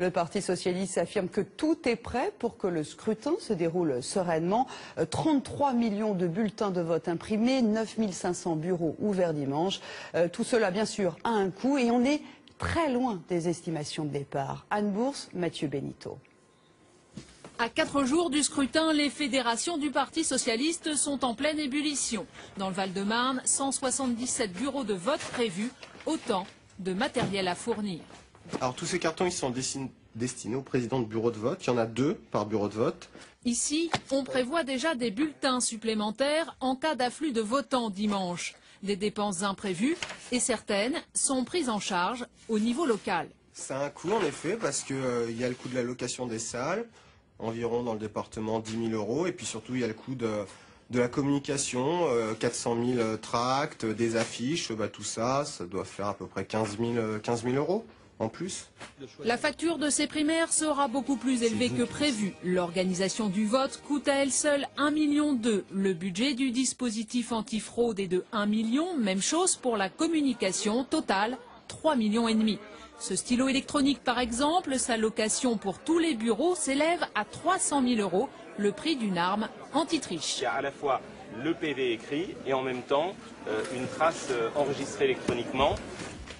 Le Parti socialiste affirme que tout est prêt pour que le scrutin se déroule sereinement. 33 millions de bulletins de vote imprimés, 9 500 bureaux ouverts dimanche. Tout cela, bien sûr, a un coût et on est très loin des estimations de départ. Anne Bourse, Mathieu Benito. À 4 jours du scrutin, les fédérations du Parti socialiste sont en pleine ébullition. Dans le Val-de-Marne, 177 bureaux de vote prévus, autant de matériel à fournir. Alors tous ces cartons ils sont destinés au président de bureau de vote. Il y en a 2 par bureau de vote. Ici, on prévoit déjà des bulletins supplémentaires en cas d'afflux de votants dimanche. Des dépenses imprévues et certaines sont prises en charge au niveau local. Ça a un coût en effet parce qu'il y a le coût de la location des salles, environ dans le département 10 000 €. Et puis surtout il y a le coût de la communication, 400 000 tracts, des affiches, tout ça, ça doit faire à peu près 15 000 € en plus. La facture de ces primaires sera beaucoup plus élevée que prévu. L'organisation du vote coûte à elle seule 1,2 million. Le budget du dispositif antifraude est de 1 million. Même chose pour la communication, totale 3,5 millions. Ce stylo électronique par exemple, sa location pour tous les bureaux s'élève à 300 000 €, le prix d'une arme anti-triche. Il y a à la fois le PV écrit et en même temps une trace enregistrée électroniquement.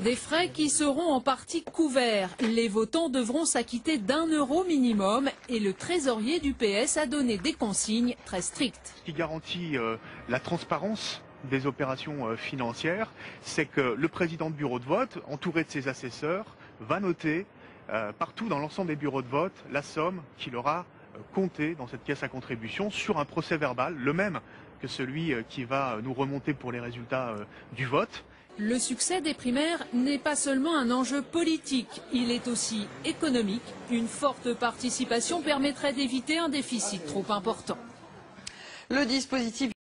Des frais qui seront en partie couverts. Les votants devront s'acquitter d'1 € minimum et le trésorier du PS a donné des consignes très strictes. Ce qui garantit la transparence des opérations financières, c'est que le président de bureau de vote, entouré de ses assesseurs, va noter partout dans l'ensemble des bureaux de vote la somme qu'il aura comptée dans cette caisse à contribution sur un procès verbal, le même que celui qui va nous remonter pour les résultats du vote. Le succès des primaires n'est pas seulement un enjeu politique, il est aussi économique. Une forte participation permettrait d'éviter un déficit trop important. Le dispositif